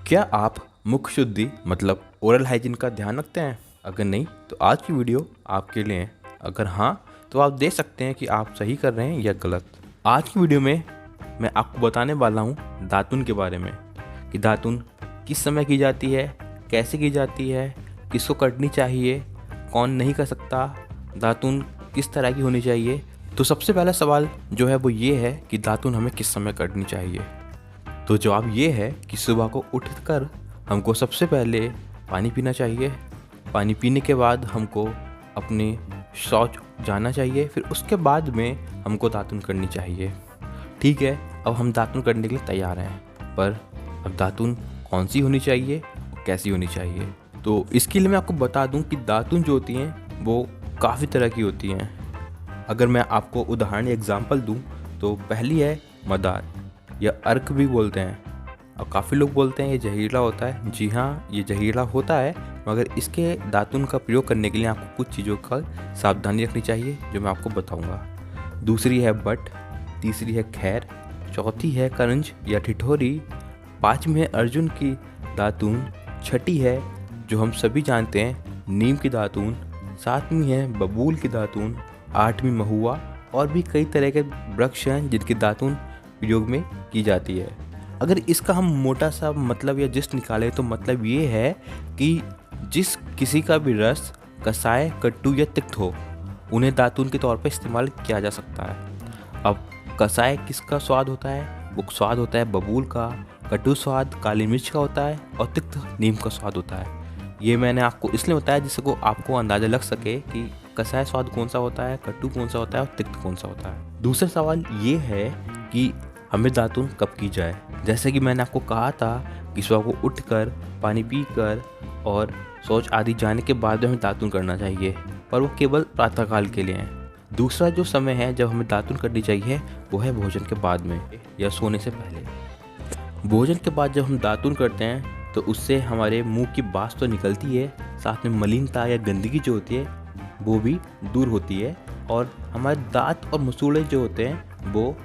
क्या आप मुख शुद्धि मतलब ओरल हाइजीन का ध्यान रखते हैं? अगर नहीं तो आज की वीडियो आपके लिए है। अगर हाँ तो आप देख सकते हैं कि आप सही कर रहे हैं या गलत। आज की वीडियो में मैं आपको बताने वाला हूँ दातुन के बारे में कि दातुन किस समय की जाती है, कैसे की जाती है, किसको करनी चाहिए, कौन नहीं कर सकता, दातुन किस तरह की होनी चाहिए। तो सबसे पहला सवाल जो है वो ये है कि दातुन हमें किस समय करनी चाहिए। तो जवाब ये है कि सुबह को उठकर हमको सबसे पहले पानी पीना चाहिए। पानी पीने के बाद हमको अपने शौच जाना चाहिए, फिर उसके बाद में हमको दातुन करनी चाहिए। ठीक है, अब हम दातुन करने के लिए तैयार हैं, पर अब दातुन कौन सी होनी चाहिए और कैसी होनी चाहिए। तो इसके लिए मैं आपको बता दूं कि दातुन जो होती हैं वो काफ़ी तरह की होती हैं। अगर मैं आपको उदाहरण एग्जांपल दूं तो पहली है मदार या अर्क भी बोलते हैं। और काफ़ी लोग बोलते हैं ये जहरीला होता है। जी हाँ, ये जहरीला होता है, मगर इसके दातुन का प्रयोग करने के लिए आपको कुछ चीज़ों का सावधानी रखनी चाहिए जो मैं आपको बताऊंगा। दूसरी है बट, तीसरी है खैर, चौथी है करंज या ठिठोरी, पाँचवीं है अर्जुन की दातुन, छठी है जो हम सभी जानते हैं नीम की दातुन, सातवीं है बबूल की दातुन, आठवीं महुआ, और भी कई तरह के वृक्ष हैं जिनकी दातुन प्रयोग में की जाती है। अगर इसका हम मोटा सा मतलब या जिस्ट निकालें तो मतलब ये है कि जिस किसी का भी रस कसाय, कट्टू या तिक्त हो, उन्हें दातुन के तौर पर इस्तेमाल किया जा सकता है। अब कसाय किसका स्वाद होता है? वो स्वाद होता है बबूल का, कटु स्वाद काली मिर्च का होता है, और तिक्त नीम का स्वाद होता है। ये मैंने आपको इसलिए बताया जिससे आपको अंदाज़ा लग सके कि कसाय स्वाद कौन सा होता है, कट्टू कौन सा होता है और तिक्त कौन सा होता है। दूसरा सवाल ये है कि हमें दातुन कब की जाए। जैसे कि मैंने आपको कहा था कि सुबह को उठकर पानी पीकर और शौच आदि जाने के बाद हमें दातुन करना चाहिए, पर वो केवल प्रातःकाल के लिए है। दूसरा जो समय है जब हमें दातुन करनी चाहिए वो है भोजन के बाद में या सोने से पहले। भोजन के बाद जब हम दातुन करते हैं तो उससे हमारे मुंह की बास तो निकलती है, साथ में मलिनता या गंदगी जो होती है वो भी दूर होती है, और हमारे दांत और मसूड़े जो होते हैं वो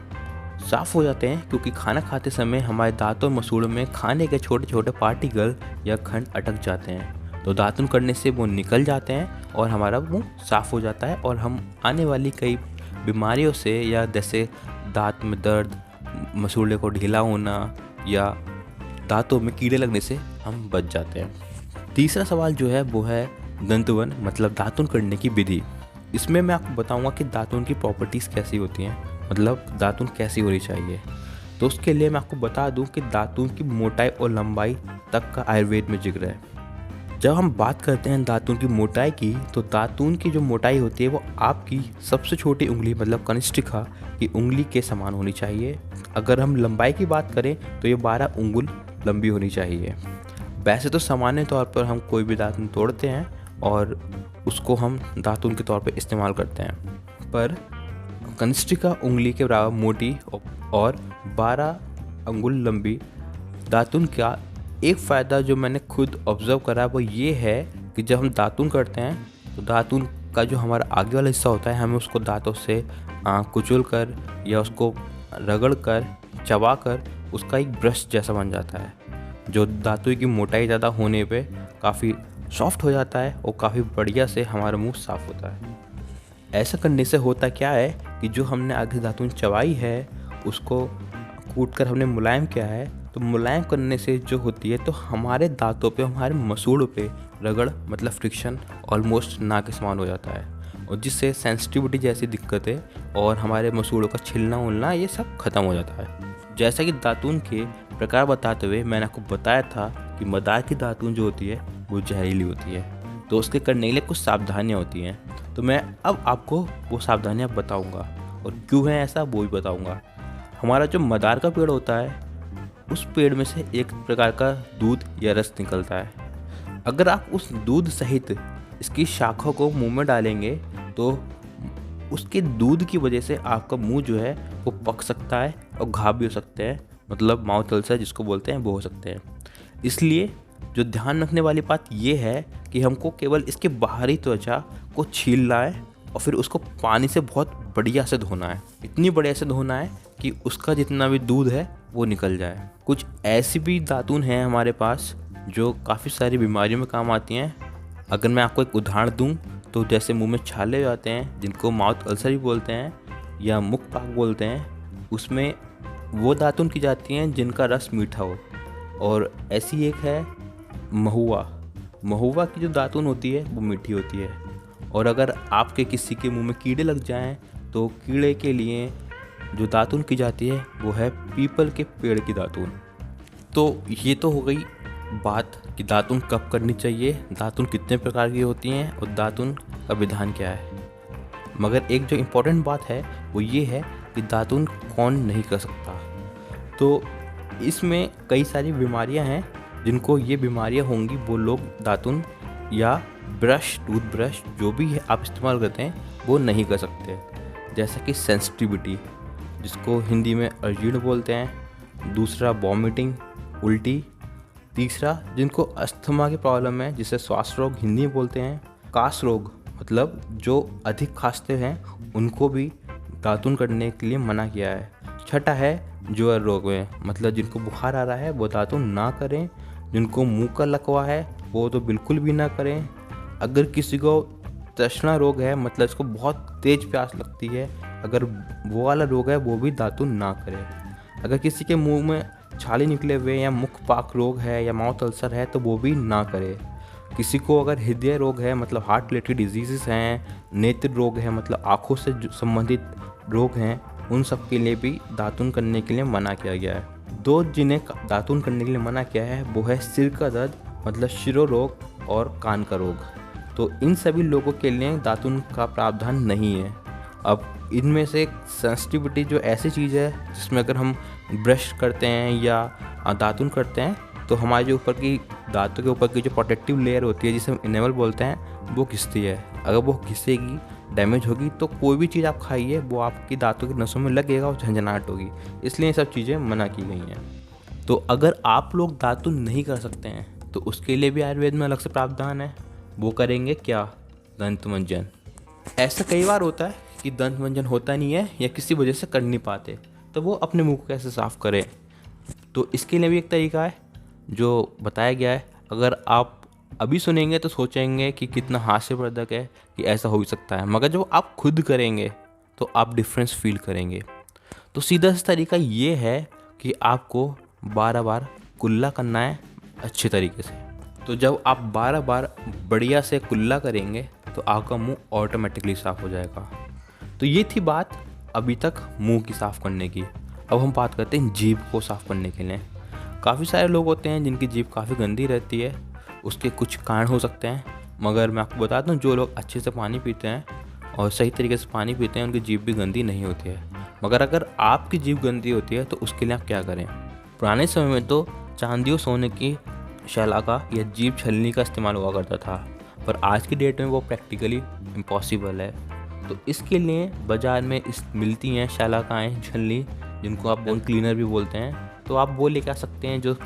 साफ़ हो जाते हैं, क्योंकि खाना खाते समय हमारे दांतों और मसूड़ों में खाने के छोटे छोटे पार्टिकल या खंड अटक जाते हैं। तो दातुन करने से वो निकल जाते हैं और हमारा मुंह साफ़ हो जाता है, और हम आने वाली कई बीमारियों से, या जैसे दांत में दर्द, मसूड़े को ढीला होना या दांतों में कीड़े लगने से हम बच जाते हैं। तीसरा सवाल जो है वो है दंतवन मतलब दातुन करने की विधि। इसमें मैं आपको बताऊंगा कि दातुन की प्रॉपर्टीज़ कैसी होती हैं, मतलब दातुन कैसी होनी चाहिए। तो उसके लिए मैं आपको बता दूं कि दातुन की मोटाई और लंबाई तक का आयुर्वेद में जिक्र है। जब हम बात करते हैं दातुन की मोटाई की, तो दातुन की जो मोटाई होती है वो आपकी सबसे छोटी उंगली मतलब कनिष्ठिका की उंगली के समान होनी चाहिए। अगर हम लंबाई की बात करें तो ये 12 उंगल लंबी होनी चाहिए। वैसे तो सामान्य तौर पर हम कोई भी दातुन तोड़ते हैं और उसको हम दातुन के तौर पर इस्तेमाल करते हैं, पर कनिष्ठिका उंगली के बराबर मोटी और 12 अंगुल लंबी दातुन का एक फ़ायदा जो मैंने खुद ऑब्ज़र्व करा वो ये है कि जब हम दातुन करते हैं तो दातुन का जो हमारा आगे वाला हिस्सा होता है हमें उसको दांतों से कुचल कर या उसको रगड़ कर चबा कर उसका एक ब्रश जैसा बन जाता है, जो दातुन की मोटाई ज़्यादा होने पे काफ़ी सॉफ्ट हो जाता है और काफ़ी बढ़िया से हमारा मुंह साफ़ होता है। ऐसा करने से होता क्या है कि जो हमने आगे दातुन चबाई है उसको कूट कर हमने मुलायम किया है, तो मुलायम करने से जो होती है तो हमारे दांतों पे, हमारे मसूड़ों पे रगड़ मतलब फ्रिक्शन ऑलमोस्ट ना के समान हो जाता है, और जिससे सेंसिटिविटी जैसी दिक्कतें और हमारे मसूड़ों का छिलना उलना ये सब खत्म हो जाता है। जैसा कि दातुन के प्रकार बताते हुए मैंने आपको बताया था कि मदार की दातुन जो होती है वो जहरीली होती है, तो उसके करने के लिए कुछ सावधानियाँ होती हैं। तो मैं अब आपको वो सावधानियाँ बताऊंगा और क्यों है ऐसा वो भी बताऊंगा। हमारा जो मदार का पेड़ होता है उस पेड़ में से एक प्रकार का दूध या रस निकलता है। अगर आप उस दूध सहित इसकी शाखों को मुंह में डालेंगे तो उसके दूध की वजह से आपका मुंह जो है वो पक सकता है और घाव भी हो सकते हैं, मतलब माउथ अल्सर जिसको बोलते हैं वो हो सकते हैं। इसलिए जो ध्यान रखने वाली बात ये है कि हमको केवल इसके बाहरी त्वचा को छीलना है और फिर उसको पानी से बहुत बढ़िया से धोना है। इतनी बढ़िया से धोना है कि उसका जितना भी दूध है वो निकल जाए। कुछ ऐसी भी दातून हैं हमारे पास जो काफ़ी सारी बीमारियों में काम आती हैं। अगर मैं आपको एक उदाहरण दूं तो जैसे मुंह में छाले आते हैं जिनको माउथ अल्सर भी बोलते हैं या मुख पाक बोलते हैं, उसमें वो दातून की जाती हैं जिनका रस मीठा हो। और ऐसी एक है महुआ। महुआ की जो दातून होती है वो मीठी होती है। और अगर आपके किसी के मुंह में कीड़े लग जाएं तो कीड़े के लिए जो दातून की जाती है वो है पीपल के पेड़ की दातून। तो ये तो हो गई बात कि दातून कब करनी चाहिए, दातून कितने प्रकार की होती हैं और दातून का विधान क्या है। मगर एक जो इम्पोर्टेंट बात है वो ये है कि दातून कौन नहीं कर सकता। तो इसमें कई सारी बीमारियां हैं जिनको ये बीमारियां होंगी वो लोग दातून या ब्रश, टूथब्रश जो भी है आप इस्तेमाल करते हैं वो नहीं कर सकते। जैसा कि सेंसिटिविटी, जिसको हिंदी में अजीर्ण बोलते हैं। दूसरा वॉमिटिंग, उल्टी। तीसरा जिनको अस्थमा की प्रॉब्लम है जिसे श्वास रोग हिंदी में बोलते हैं। कास रोग, मतलब जो अधिक खांसते हैं उनको भी दातून करने के लिए मना किया है। छठा है ज्वर रोग में, मतलब जिनको बुखार आ रहा है वो दातून ना करें। जिनको मुंह का लकवा है वो तो बिल्कुल भी ना करें। अगर किसी को तृष्णा रोग है, मतलब इसको बहुत तेज प्यास लगती है, अगर वो वाला रोग है वो भी दातून ना करें। अगर किसी के मुंह में छाले निकले हुए या मुख पाक रोग है या माउथ अल्सर है तो वो भी ना करे। किसी को अगर हृदय रोग है, मतलब हार्ट रिलेटेड डिजीज़ हैं, नेत्र रोग है, मतलब आँखों से संबंधित रोग हैं, उन सब के लिए भी दातून करने के लिए मना किया गया है। दो जिन्हें दातून करने के लिए मना किया है वो है सिर का दर्द, मतलब शिरो रोग और कान का रोग। तो इन सभी लोगों के लिए दातून का प्रावधान नहीं है। अब इनमें से सेंसिटिविटी जो ऐसी चीज़ है जिसमें अगर हम ब्रश करते हैं या दातून करते हैं तो हमारे जो ऊपर की दांतों के ऊपर की जो प्रोटेक्टिव लेयर होती है जिसे हम इनेमल बोलते हैं वो घिसती है। अगर वो घिसेगी, डैमेज होगी तो कोई भी चीज़ आप खाइए वो आपकी दांतों की नसों में लगेगा और झंझनाहट होगी। इसलिए ये सब चीज़ें मना की गई हैं। तो अगर आप लोग दातून नहीं कर सकते हैं तो उसके लिए भी आयुर्वेद में अलग से प्रावधान है। वो करेंगे क्या? दंत मंजन। ऐसा कई बार होता है कि दंत मंजन होता नहीं है या किसी वजह से कर नहीं पाते, तो वो अपने मुंह को कैसे साफ़ करें। तो इसके लिए भी एक तरीका है जो बताया गया है। अगर आप अभी सुनेंगे तो सोचेंगे कि कितना हास्यवर्धक है कि ऐसा हो भी सकता है, मगर जब आप खुद करेंगे तो आप डिफरेंस फील करेंगे। तो सीधा सा तरीका ये है कि आपको 12 बार कुल्ला करना है अच्छे तरीके से। तो जब आप 12 बार बढ़िया से कुल्ला करेंगे तो आपका मुंह ऑटोमेटिकली साफ़ हो जाएगा। तो ये थी बात अभी तक मुंह की साफ़ करने की। अब हम बात करते हैं जीभ को साफ़ करने के लिए। काफ़ी सारे लोग होते हैं जिनकी जीभ काफ़ी गंदी रहती है। उसके कुछ कारण हो सकते हैं, मगर मैं आपको बताता हूँ जो लोग अच्छे से पानी पीते हैं और सही तरीके से पानी पीते हैं उनकी जीभ भी गंदी नहीं होती है। मगर अगर आपकी जीभ गंदी होती है तो उसके लिए आप क्या करें। पुराने समय में तो चांदी और सोने की शलाका या जीभ छलनी का इस्तेमाल हुआ करता था, पर आज की डेट में वो प्रैक्टिकली इम्पॉसिबल है। तो इसके लिए बाज़ार में मिलती हैं शलाकाएँ, छलनी, जिनको आप बोन क्लीनर भी बोलते हैं। तो आप वो लेके आ सकते हैं जो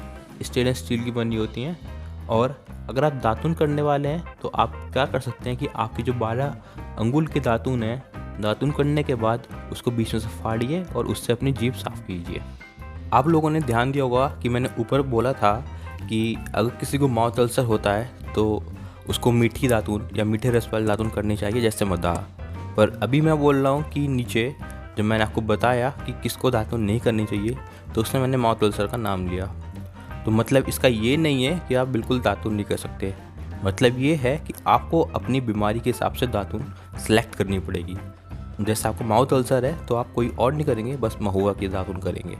स्टेनलेस स्टील की बनी होती हैं। और अगर आप दातून करने वाले हैं तो आप क्या कर सकते हैं कि आपकी जो 12 अंगुल के दातून है, दातून करने के बाद उसको बीच में से फाड़िए और उससे अपनी जीभ साफ़ कीजिए। आप लोगों ने ध्यान दिया होगा कि मैंने ऊपर बोला था कि अगर किसी को माउथ अल्सर होता है तो उसको मीठी दातून या मीठे रस वाली दातून करनी चाहिए, जैसे मदाह। पर अभी मैं बोल रहा हूँ कि नीचे जब मैंने आपको बताया कि किसको दातून नहीं करनी चाहिए तो उसने मैंने माउथ अल्सर का नाम लिया। तो मतलब इसका ये नहीं है कि आप बिल्कुल दातून नहीं कर सकते। मतलब ये है कि आपको अपनी बीमारी के हिसाब से दातून सेलेक्ट करनी पड़ेगी। जैसे आपको माउथ अल्सर है तो आप कोई और नहीं करेंगे, बस महुआ की दातून करेंगे।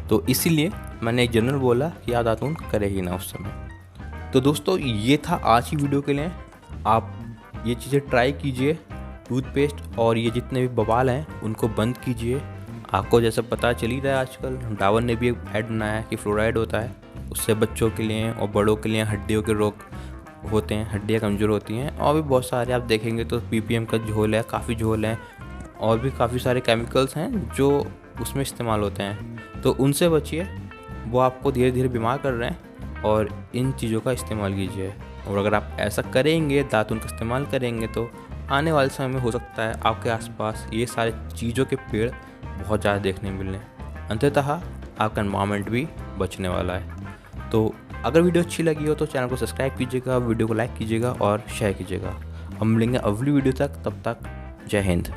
तो इसीलिए मैंने एक जनरल बोला कि आप दातून करें ही ना उस समय। तो दोस्तों ये था आज की वीडियो के लिए। आप ये चीज़ें ट्राई कीजिए। टूथपेस्ट और ये जितने भी बवाल हैं उनको बंद कीजिए। आपको जैसे पता चल ही रहा है आजकल डाबर ने भी एक ऐड बनाया है कि फ्लोराइड होता है, उससे बच्चों के लिए और बड़ों के लिए हड्डियों के रोग होते हैं, हड्डियाँ कमज़ोर होती हैं। और भी बहुत सारे आप देखेंगे तो पीपीएम का झोल है, काफ़ी झोल है, और भी काफ़ी सारे केमिकल्स हैं जो उसमें इस्तेमाल होते हैं। तो उनसे बचिए, वो आपको धीरे धीरे बीमार कर रहे हैं। और इन चीज़ों का इस्तेमाल कीजिए। और अगर आप ऐसा करेंगे, दातून का इस्तेमाल करेंगे, तो आने वाले समय में हो सकता है आपके आसपास ये सारे चीज़ों के पेड़ बहुत ज़्यादा देखने मिलें। अंततः आपका एनवायरनमेंट भी बचने वाला है। तो अगर वीडियो अच्छी लगी हो तो चैनल को सब्सक्राइब कीजिएगा, वीडियो को लाइक कीजिएगा और शेयर कीजिएगा। हम मिलेंगे अगली वीडियो तक, तब तक जय हिंद।